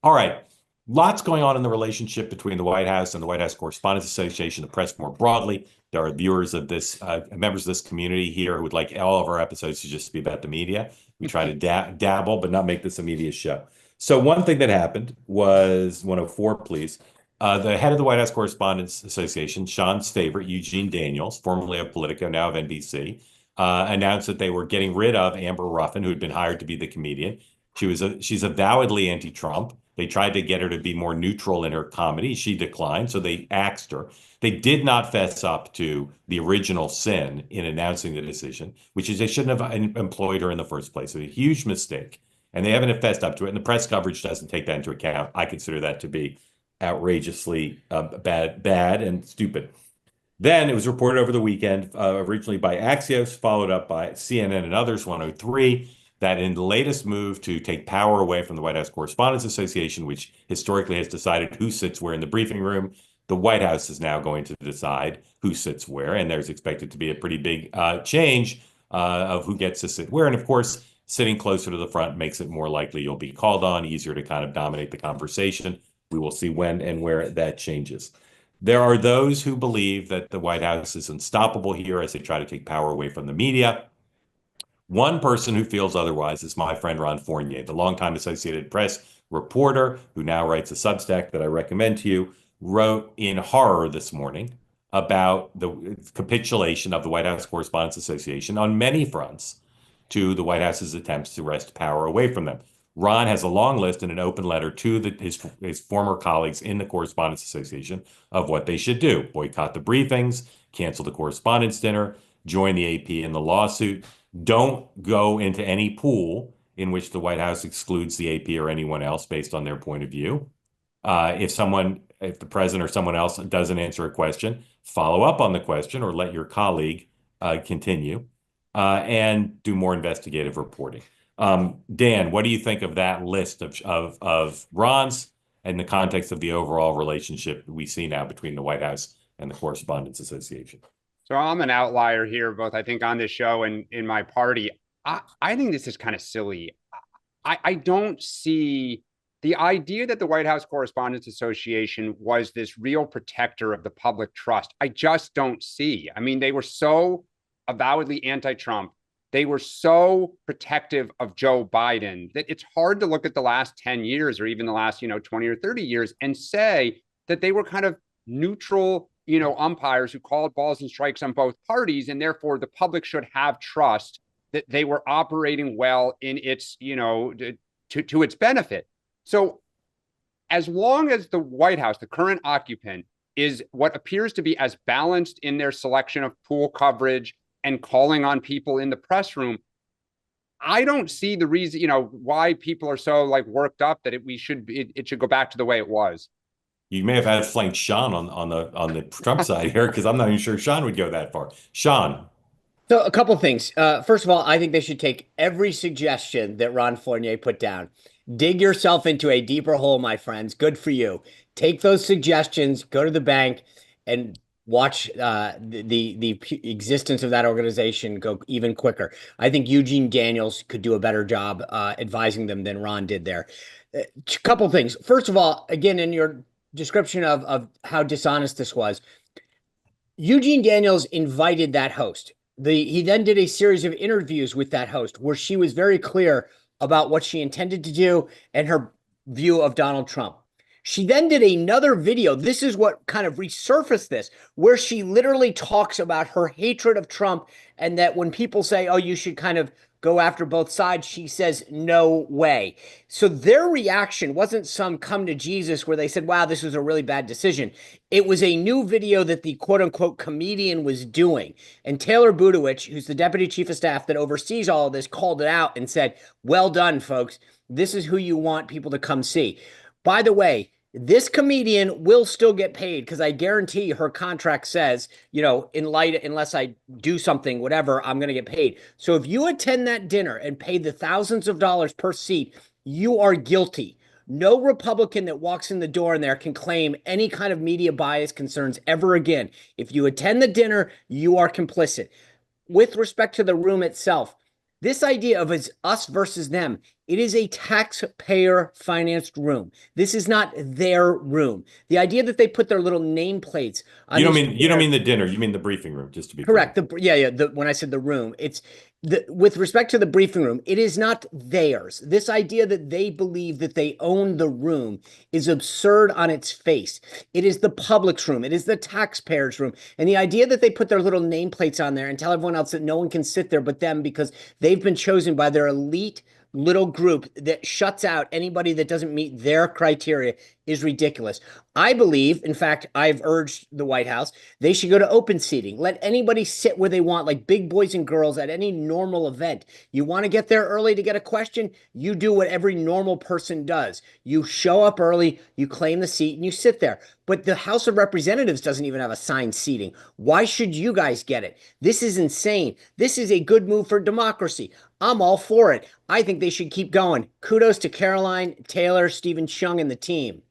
All right. Lots going on in the relationship between the White House and the White House Correspondents Association, the press more broadly. There are viewers of this, members of this community here who would like all of our episodes to just be about the media. We try to dabble, but not make this a media show. So one thing that happened was 104, please. The head of the White House Correspondents Association, Sean's favorite, Eugene Daniels, formerly of Politico, now of NBC, announced that they were getting rid of Amber Ruffin, who had been hired to be the comedian. She's avowedly anti-Trump. They tried to get her to be more neutral in her comedy. She declined, so they axed her. They did not fess up to the original sin in announcing the decision, which is they shouldn't have employed her in the first place. It's a huge mistake, and they haven't fessed up to it. And the press coverage doesn't take that into account. I consider that to be outrageously bad and stupid. Then it was reported over the weekend, originally by Axios, followed up by CNN and others, 103, that in the latest move to take power away from the White House Correspondents Association, which historically has decided who sits where in the briefing room, the White House is now going to decide who sits where. And there's expected to be a pretty big change of who gets to sit where. And of course, sitting closer to the front makes it more likely you'll be called on, easier to kind of dominate the conversation. We will see when and where that changes. There are those who believe that the White House is unstoppable here as they try to take power away from the media. One person who feels otherwise is my friend Ron Fournier, the longtime Associated Press reporter who now writes a Substack that I recommend to you, wrote in horror this morning about the capitulation of the White House Correspondents Association on many fronts to the White House's attempts to wrest power away from them. Ron has a long list in an open letter to his former colleagues in the Correspondents Association of what they should do. Boycott the briefings, cancel the correspondence dinner, join the AP in the lawsuit. Don't go into any pool in which the White House excludes the AP or anyone else based on their point of view. If the president or someone else doesn't answer a question, follow up on the question or let your colleague continue and do more investigative reporting. Dan, what do you think of that list of Ron's in the context of the overall relationship we see now between the White House and the Correspondents Association? So I'm an outlier here, both I think on this show and in my party. I think this is kind of silly. I don't see the idea that the White House Correspondents Association was this real protector of the public trust. I just don't see. I mean, they were so avowedly anti-Trump. They were so protective of Joe Biden that it's hard to look at the last 10 years or even the last, 20 or 30 years and say that they were kind of neutral, umpires who called balls and strikes on both parties. And therefore, the public should have trust that they were operating well in its, to its benefit. So as long as the White House, the current occupant, is what appears to be as balanced in their selection of pool coverage and calling on people in the press room, I don't see the reason, why people are so worked up that it should go back to the way it was. You may have had flanked Sean on the Trump side here because I'm not even sure Sean would go that far. Sean. So a couple things. First of all, I think they should take every suggestion that Ron Fournier put down. Dig yourself into a deeper hole, my friends. Good for you. Take those suggestions, go to the bank, and watch the existence of that organization go even quicker. I think Eugene Daniels could do a better job advising them than Ron did there. A couple things. First of all, again, in your description of how dishonest this was, Eugene Daniels invited that host. He then did a series of interviews with that host where she was very clear about what she intended to do and her view of Donald Trump. She then did another video. This is what kind of resurfaced this, where she literally talks about her hatred of Trump and that when people say, oh, you should kind of go after both sides, she says, no way. So their reaction wasn't some come to Jesus where they said, wow, this was a really bad decision. It was a new video that the quote unquote comedian was doing. And Taylor Budowich, who's the deputy chief of staff that oversees all of this, called it out and said, well done, folks. This is who you want people to come see. By the way, this comedian will still get paid because I guarantee her contract says, unless I do something, whatever, I'm going to get paid. So if you attend that dinner and pay the thousands of dollars per seat, you are guilty. No Republican that walks in the door in there can claim any kind of media bias concerns ever again. If you attend the dinner, you are complicit. With respect to the room itself, this idea of us versus them, It is a taxpayer financed room. This is not their room. The idea that they put their little nameplates on You don't these mean the dinner, you mean the briefing room, just to be correct. clear. When I said the room, it's with respect to the briefing room, it is not theirs. This idea that they believe that they own the room is absurd on its face. It is the public's room. It is the taxpayers' room. And the idea that they put their little nameplates on there and tell everyone else that no one can sit there but them because they've been chosen by their elite little group that shuts out anybody that doesn't meet their criteria is ridiculous. I believe, in fact, I've urged the White House, they should go to open seating. Let anybody sit where they want, like big boys and girls at any normal event. You want to get there early to get a question? You do what every normal person does. You show up early, you claim the seat, and you sit there. But the House of Representatives doesn't even have assigned seating. Why should you guys get it? This is insane. This is a good move for democracy. I'm all for it. I think they should keep going. Kudos to Caroline, Taylor, Stephen Chung, and the team.